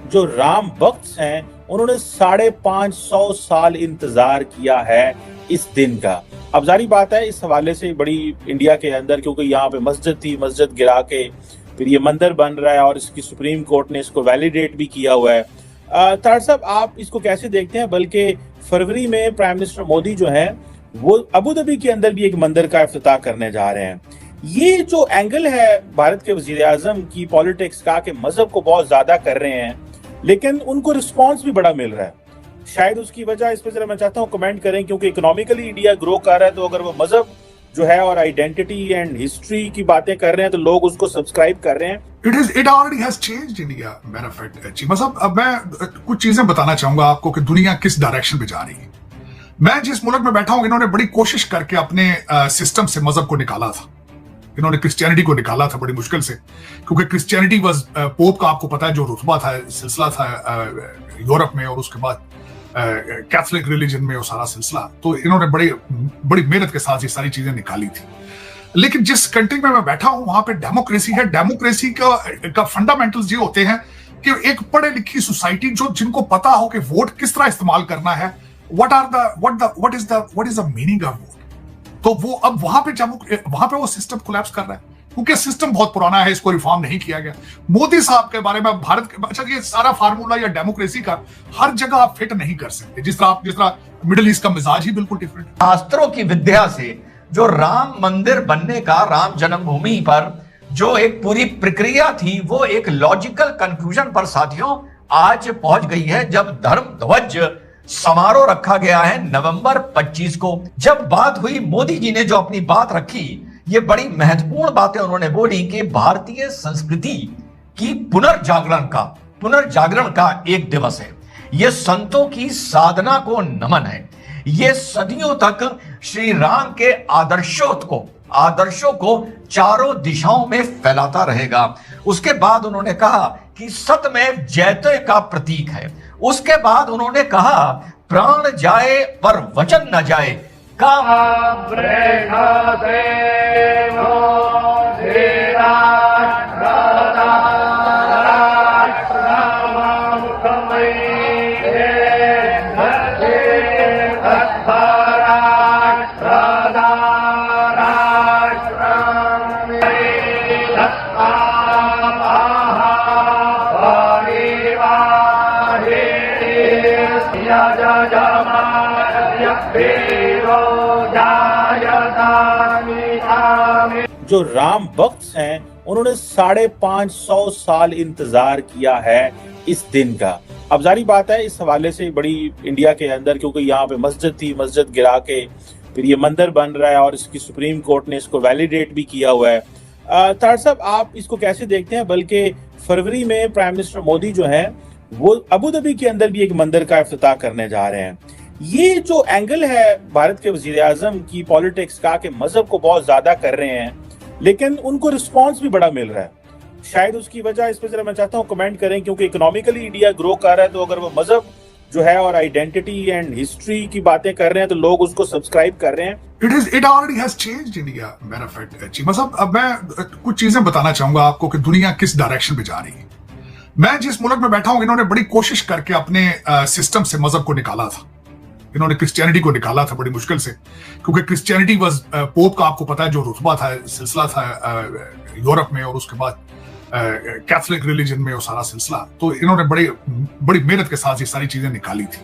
जो राम भक्त हैं उन्होंने 550 साल इंतजार किया है इस दिन का। अब जारी बात है, इस हवाले से बड़ी इंडिया के अंदर, क्योंकि यहाँ पे मस्जिद थी, मस्जिद गिरा के फिर ये मंदिर बन रहा है और इसकी सुप्रीम कोर्ट ने इसको वैलिडेट भी किया हुआ है। तार साहब, आप इसको कैसे देखते हैं? बल्कि फरवरी में प्राइम मिनिस्टर मोदी जो है वो अबू धाबी के अंदर भी एक मंदिर का इफ्तिताह करने जा रहे हैं। ये जो एंगल है भारत के वजीर आजम की पॉलिटिक्स का कि मजहब को बहुत ज्यादा कर रहे हैं, लेकिन उनको रिस्पांस भी बड़ा मिल रहा है। शायद उसकी वजह, इस पर जरा मैं चाहता हूँ कमेंट करें, क्योंकि इकोनॉमिकली इंडिया ग्रो कर रहा है, तो अगर वो मजहब जो है और आइडेंटिटी एंड हिस्ट्री की बातें कर रहे हैं तो लोग उसको सब्सक्राइब कर रहे हैं। It already has changed India manifest. मतलब अब मैं कुछ चीजें बताना चाहूंगा आपको कि दुनिया किस डायरेक्शन में जा रही है। मैं जिस मुल्क में बैठा हूं, इन्होंने बड़ी कोशिश करके अपने सिस्टम से मजहब को निकाला था। इन्होंने क्रिश्चियनिटी को निकाला था बड़ी मुश्किल से, क्योंकि क्रिश्चियनिटी वाज पोप का, आपको पता है, जो रुतबा था, सिलसिला था यूरोप में, और उसके बाद कैथोलिक रिलीजन में वो सारा सिलसिला। तो इन्होंने बड़ी मेहनत के साथ ये सारी चीजें निकाली थी। लेकिन जिस कंट्री में मैं बैठा हूं वहां पे डेमोक्रेसी है। डेमोक्रेसी का फंडामेंटल्स ये होते हैं कि एक पढ़े लिखी सोसाइटी जिनको पता हो कि वोट किस तरह इस्तेमाल करना है, what is the meaning of vote. तो वो अब वहां पे वो सिस्टम कोलैप्स कर रहा है, क्योंकि सिस्टम बहुत पुराना है, इसको रिफॉर्म नहीं किया गया। मोदी साहब के बारे में भारत के, अच्छा, ये सारा फार्मूला या डेमोक्रेसी का हर जगह आप फिट नहीं कर सकते। जिस तरह मिडिल ईस्ट का मिजाज ही बिल्कुल डिफरेंट। शास्त्रों की विद्या से जो राम मंदिर बनने का, राम जन्मभूमि पर जो एक पूरी प्रक्रिया थी, वो एक लॉजिकल कंक्लूजन पर साथियों आज पहुंच गई है, जब धर्म ध्वज समारोह रखा गया है नवंबर 25 को। जब बात हुई, मोदी जी ने जो अपनी बात रखी, ये बड़ी महत्वपूर्ण बातें उन्होंने बोली कि भारतीय संस्कृति की पुनर्जागरण का एक दिवस है। ये संतों की साधना को नमन है। ये सदियों तक श्री राम के आदर्शों को चारों दिशाओं में फैलाता रहेगा। उसके बाद उन्होंने कहा कि सत्यमेव जयते का प्रतीक है। उसके बाद उन्होंने कहा प्राण जाए पर वचन न जाए का जो राम भक्त हैं उन्होंने 550 साल इंतजार किया है इस दिन का। अब जारी बात है, इस हवाले से बड़ी इंडिया के अंदर, क्योंकि यहाँ पे मस्जिद थी, मस्जिद गिरा के फिर ये मंदिर बन रहा है और इसकी सुप्रीम कोर्ट ने इसको वैलिडेट भी किया हुआ है। तार साहब, आप इसको कैसे देखते हैं? बल्कि फरवरी में प्राइम मिनिस्टर मोदी जो है वो अबू धाबी के अंदर भी एक मंदिर का इफ्तिताह करने जा रहे हैं। ये जो एंगल है भारत के वजीर आजम की पॉलिटिक्स का कि मजहब को बहुत ज्यादा कर रहे हैं, लेकिन उनको रिस्पांस भी बड़ा मिल रहा है। शायद उसकी वजह, इस पर जरा मैं चाहता हूँ कमेंट करें, क्योंकि इकोनॉमिकली इंडिया ग्रो कर रहा है, तो अगर वो मजहब जो है और आइडेंटिटी एंड हिस्ट्री की बातें कर रहे हैं तो लोग उसको सब्सक्राइब कर रहे हैं। It already has changed India manifest. मतलब अब मैं कुछ चीजें बताना चाहूंगा आपको कि दुनिया किस डायरेक्शन में जा रही है। मैं जिस मुल्क में बैठा हूं, इन्होंने बड़ी कोशिश करके अपने सिस्टम से मजहब को निकाला था। इन्होंने क्रिश्चियनिटी को निकाला था बड़ी मुश्किल से, क्योंकि क्रिश्चियनिटी वाज पोप का, आपको पता है, जो रुतबा था, सिलसिला था यूरोप में, और उसके बाद कैथोलिक रिलीजन में वो सारा सिलसिला। तो इन्होंने बड़ी मेहनत के साथ ये सारी चीजें निकाली थी।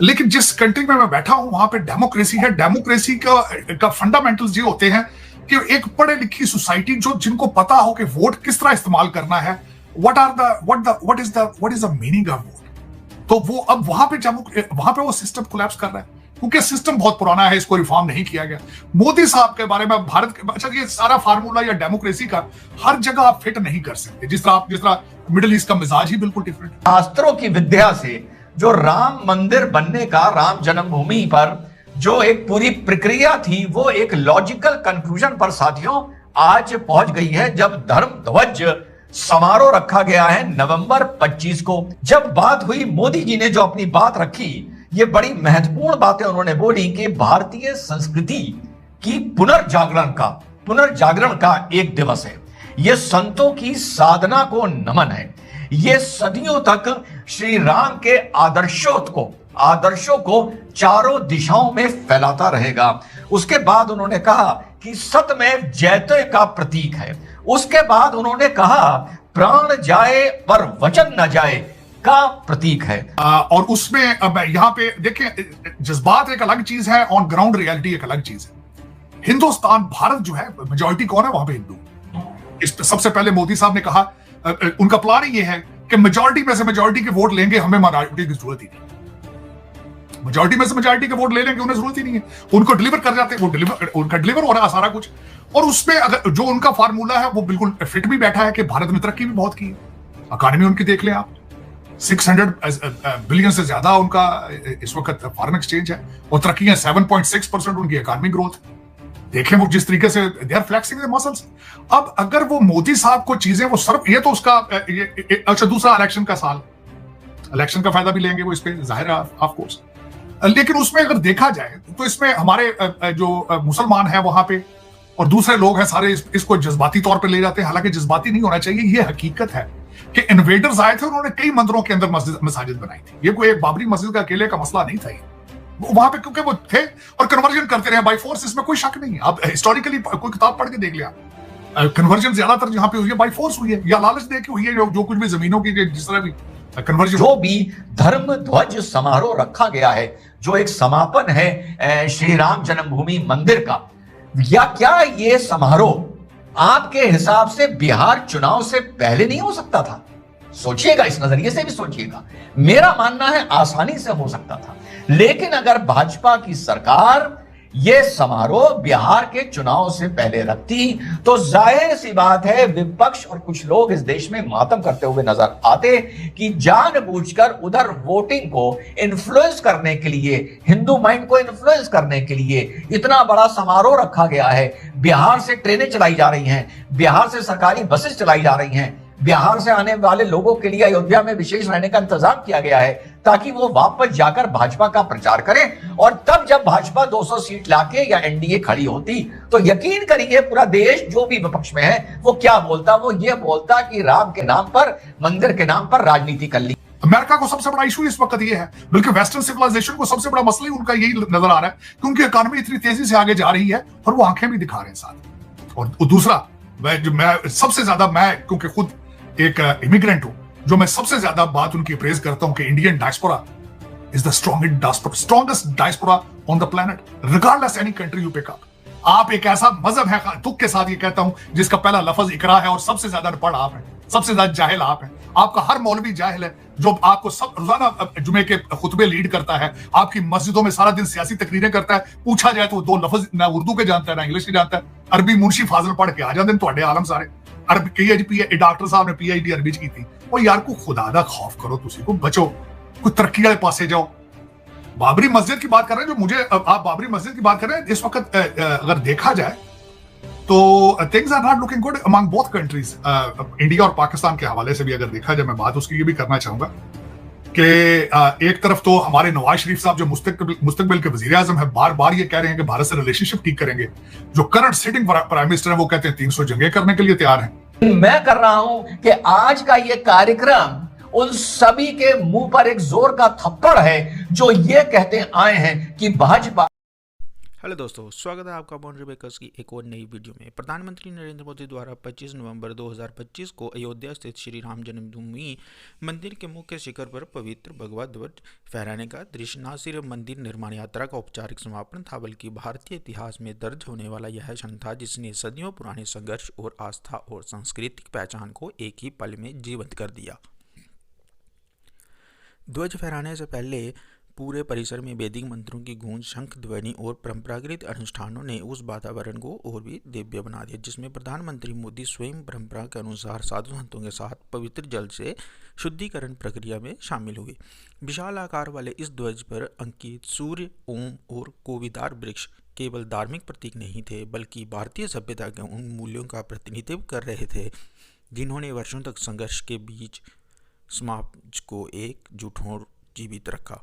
लेकिन जिस कंट्री में मैं बैठा हूं वहां पे डेमोक्रेसी है। डेमोक्रेसी का फंडामेंटल्स ये होते हैं कि एक पढ़े लिखी सोसाइटी जिनको पता हो कि वोट किस तरह इस्तेमाल करना है, what is the meaning of vote. तो वो अब वहां पे वो सिस्टम कोलैप्स कर रहा है, क्योंकि सिस्टम बहुत पुराना है, इसको रिफॉर्म नहीं किया गया। मोदी साहब के बारे में भारत के, अच्छा ये सारा फार्मूला या डेमोक्रेसी का हर जगह आप फिट नहीं कर सकते। जिस तरह मिडिल ईस्ट का मिजाज ही बिल्कुल डिफरेंट। शास्त्रों की विद्या से जो राम मंदिर बनने का, राम जन्मभूमि पर जो एक पूरी प्रक्रिया थी, वो एक लॉजिकल कंक्लूजन पर साथियों आज पहुंच गई है, जब धर्म ध्वज समारोह रखा गया है नवंबर 25 को। जब बात हुई, मोदी जी ने जो अपनी बात रखी, ये बड़ी महत्वपूर्ण बातें उन्होंने बोली कि भारतीय संस्कृति की पुनर्जागरण का एक दिवस है। यह संतों की साधना को नमन है। ये सदियों तक श्री राम के आदर्शों को चारों दिशाओं में फैलाता रहेगा। उसके बाद उन्होंने कहा कि सत्यमेव जयते का प्रतीक है। उसके बाद उन्होंने कहा प्राण जाए पर वचन न जाए का प्रतीक है। और उसमें अब यहाँ पे देखिए, जज्बात एक अलग चीज है, ऑन ग्राउंड रियलिटी एक अलग चीज है। हिंदुस्तान, भारत जो है, मेजॉरिटी कौन है वहां पे? हिंदू। इस सबसे पहले मोदी साहब ने कहा, उनका प्लान ही ये है कि मेजॉरिटी में से मेजॉरिटी के वोट लेंगे, हमें माइनॉरिटी की जरूरत ही नहीं। मेजॉरिटी में से मेजॉरिटी के वोट ले लेंगे, उन्हें जरूरत ही नहीं है। उनको डिलीवर कर जाते हैं, उनका डिलीवर हो रहा है सारा कुछ। और उसमें अगर जो उनका फार्मूला है वो बिल्कुल फिट भी बैठा है कि भारत में तरक्की भी बहुत की है। इकॉनमी उनकी देख लें आप, 600 बिलियन से ज्यादा उनका इस वक्त फॉरेन एक्सचेंज है, और तरक्की है 7.6% उनकी इकॉनमी ग्रोथ। देखें वो जिस तरीके से they are flexing the muscles. अब अगर वो मोदी साहब को चीजें वो सर्व, ये तो उसका अच्छा दूसरा इलेक्शन का साल, इलेक्शन का फायदा भी लेंगे वो इस पे, जाहिर है ऑफ कोर्स। लेकिन उसमें अगर देखा जाए तो इसमें हमारे जो मुसलमान हैं वहां पे और दूसरे लोग हैं सारे इसको जज्बाती तौर पे ले जाते हैं। हालांकि जज्बाती नहीं होना चाहिए, ये हकीकत है कि इन्वेडर्स आए थे, उन्होंने कई मंदिरों के अंदर मसाजिद बनाई थी। ये कोई एक बाबरी मस्जिद का अकेले का मसला नहीं था, वहां पे क्योंकि वो थे और कन्वर्जन करते रहे बाय फोर्स, इसमें कोई शक नहीं है। आप हिस्टोरिकली कोई किताब पढ़ के देख लिया, कन्वर्जन ज्यादातर जहां पे हुई है बाय फोर्स हुई है या लालच दे के हुई है। जो कुछ भी जमीनों की जिस तरह भी कन्वर्जन, जो भी धर्म ध्वज समारोह रखा गया है, जो एक समापन है श्री राम जन्मभूमि मंदिर का, या क्या ये समारोह आपके हिसाब से बिहार चुनाव से पहले नहीं हो सकता था? सोचिएगा, इस नजरिए से भी सोचिएगा। मेरा मानना है आसानी से हो सकता था, लेकिन अगर भाजपा की सरकार यह समारोह बिहार के चुनाव से पहले रखती तो जाहिर सी बात है विपक्ष और कुछ लोग इस देश में मातम करते हुए नजर आते कि जानबूझकर उधर वोटिंग को इन्फ्लुएंस करने के लिए, हिंदू माइंड को इन्फ्लुएंस करने के लिए इतना बड़ा समारोह रखा गया है। बिहार से ट्रेनें चलाई जा रही हैं, बिहार से सरकारी बसेस चलाई जा रही हैं, बिहार से आने वाले लोगों के लिए अयोध्या में विशेष रहने का इंतजाम किया गया है ताकि वो वापस जाकर भाजपा का प्रचार करें। और तब जब भाजपा 200 सीट लाके या एनडीए खड़ी होती तो यकीन करिए पूरा देश जो भी विपक्ष में है वो क्या बोलता, वो ये बोलता कि राम के नाम पर, मंदिर के नाम पर राजनीति कर ली। अमेरिका को सबसे बड़ा इशू इस वक्त ये है, बल्कि वेस्टर्न सिविलाइजेशन को सबसे बड़ा मसला ही उनका यही नजर आ रहा है कि उनकी इकॉनमी इतनी तेजी से आगे जा रही है और वो आंखें भी दिखा रहे हैं साथ। और दूसरा, मैं सबसे ज्यादा, मैं क्योंकि खुद एक इमिग्रेंट हूं, जो मैं सबसे ज्यादा बात उनकी प्रेज करता हूं कि Indian diaspora is the strongest diaspora on the planet, regardless any country you pick up. आप एक ऐसा मजहब है, दुख के साथ ये कहता हूं, जिसका पहला लफ्ज इकरा है और सबसे ज्यादा अनपढ़ आप है, सबसे ज्यादा जाहिल आप है। आपका हर मौलवी जाहिल है जो आपको सब रोजाना जुमे के खुतबे लीड करता है, आपकी मस्जिदों में सारा दिन सियासी तकरीरें करता है। पूछा जाए तो दो लफ्ज ना उर्दू के जानता है ना इंग्लिश के जानता है। अरबी मुंशी फाजल पढ़ के आ जाते हैं तो आलम सारे अरबी, डॉक्टर साहब ने PhD अरबी की थी। और यार को खुदा दा खौफ करो, तुसी को बचो, कोई तरक्की वाले पासे जाओ। बाबरी मस्जिद की बात कर रहे हैं, जो मुझे आप बाबरी मस्जिद की बात कर रहे हैं, इस वक्त अगर देखा जाए तो things are not looking good among both countries. India और पाकिस्तान के हवाले से भी अगर देखा जाए, मैं बात उसकी ये भी करना चाहूंगा कि एक तरफ तो हमारे नवाज शरीफ साहब जो मुस्तकबिल के वजीर आजम है, बार बार ये कह रहे हैं कि भारत से रिलेशनशिप ठीक करेंगे। जो करंट सिटिंग प्राइम मिनिस्टर है वो कहते हैं 300 जंगें करने के लिए तैयार हैं। मैं कर रहा हूं कि आज का ये कार्यक्रम उन सभी के मुंह पर एक जोर का थप्पड़ है जो ये कहते आए हैं कि भाजपा। हेलो दोस्तों, स्वागत है आपका बाउंड्री ब्रेकर्स की एक और नई वीडियो में। प्रधानमंत्री नरेंद्र मोदी द्वारा 25 नवंबर 2025 को अयोध्या स्थित श्री राम जन्मभूमि मंदिर के मुख्य शिखर पर पवित्र भगवा ध्वज फहराने का दृश्य न सिर्फ मंदिर निर्माण यात्रा का औपचारिक समापन था, बल्कि भारतीय इतिहास में दर्ज होने वाला यह क्षण था जिसने सदियों पुराने संघर्ष और आस्था और सांस्कृतिक पहचान को एक ही पल में जीवंत कर दिया। ध्वज फहराने से पहले पूरे परिसर में वैदिक मंत्रों की गूंज, शंख ध्वनि और परंपरागत अनुष्ठानों ने उस वातावरण को और भी दिव्य बना दिया, जिसमें प्रधानमंत्री मोदी स्वयं परंपरा के अनुसार साधु संतों के साथ पवित्र जल से शुद्धिकरण प्रक्रिया में शामिल हुए। विशाल आकार वाले इस ध्वज पर अंकित सूर्य, ओम और कोविदार वृक्ष केवल धार्मिक प्रतीक नहीं थे, बल्कि भारतीय सभ्यता के उन मूल्यों का प्रतिनिधित्व कर रहे थे जिन्होंने वर्षों तक संघर्ष के बीच समाज को एकजुट और जीवित रखा।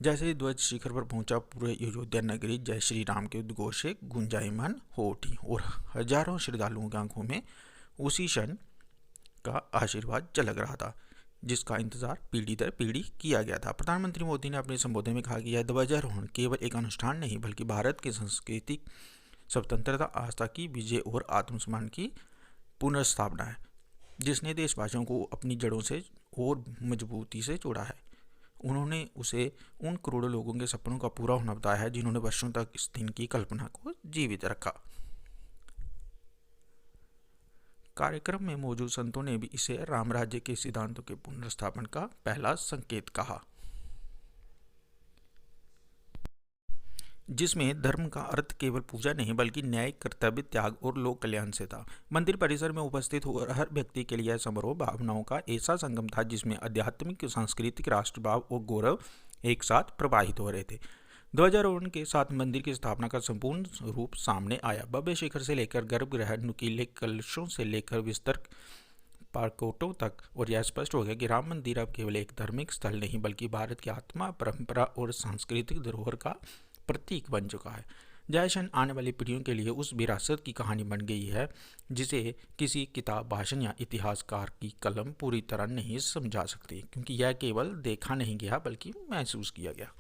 जैसे ही ध्वज शिखर पर पहुंचा, पूरे अयोध्या नगरी जय श्री राम के उद्घोष से गुंजायमान हो उठी और हजारों श्रद्धालुओं की आंखों में उसी क्षण का आशीर्वाद झलक रहा था जिसका इंतजार पीढ़ी दर पीढ़ी किया गया था। प्रधानमंत्री मोदी ने अपने संबोधन में कहा कि यह ध्वजारोहण केवल एक अनुष्ठान नहीं, बल्कि भारत की सांस्कृतिक स्वतंत्रता, आस्था की विजय और आत्मसम्मान की पुनर्स्थापना है, जिसने देशवासियों को अपनी जड़ों से और मजबूती से जोड़ा है। उन्होंने उसे उन करोड़ों लोगों के सपनों का पूरा होना बताया है जिन्होंने वर्षों तक इस दिन की कल्पना को जीवित रखा। कार्यक्रम में मौजूद संतों ने भी इसे राम राज्य के सिद्धांतों के पुनर्स्थापन का पहला संकेत कहा, जिसमें धर्म का अर्थ केवल पूजा नहीं बल्कि न्याय, कर्तव्य, त्याग और लोक कल्याण से था। मंदिर परिसर में उपस्थित हर व्यक्ति के लिए समारोह भावनाओं का ऐसा संगम था जिसमें आध्यात्मिक, सांस्कृतिक, राष्ट्रभाव और गौरव एक साथ प्रवाहित हो रहे थे। ध्वजारोहण के साथ मंदिर की स्थापना का संपूर्ण रूप सामने आया। भव्य शिखर से लेकर गर्भगृह, नुकीले कलशों से लेकर विस्तृत पार्कोटों तक, और यह स्पष्ट हो गया कि राम मंदिर अब केवल एक धार्मिक स्थल नहीं बल्कि भारत की आत्मा, परंपरा और सांस्कृतिक धरोहर का प्रतीक बन चुका है। जय श्री आने वाली पीढ़ियों के लिए उस विरासत की कहानी बन गई है जिसे किसी किताब, भाषण या इतिहासकार की कलम पूरी तरह नहीं समझा सकती, क्योंकि यह केवल देखा नहीं गया बल्कि महसूस किया गया।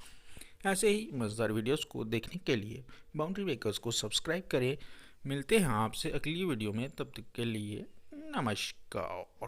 ऐसे ही मज़ेदार वीडियोस को देखने के लिए बाउंड्री ब्रेकर्स को सब्सक्राइब करें। मिलते हैं आपसे अगली वीडियो में, तब तक के लिए नमस्कार।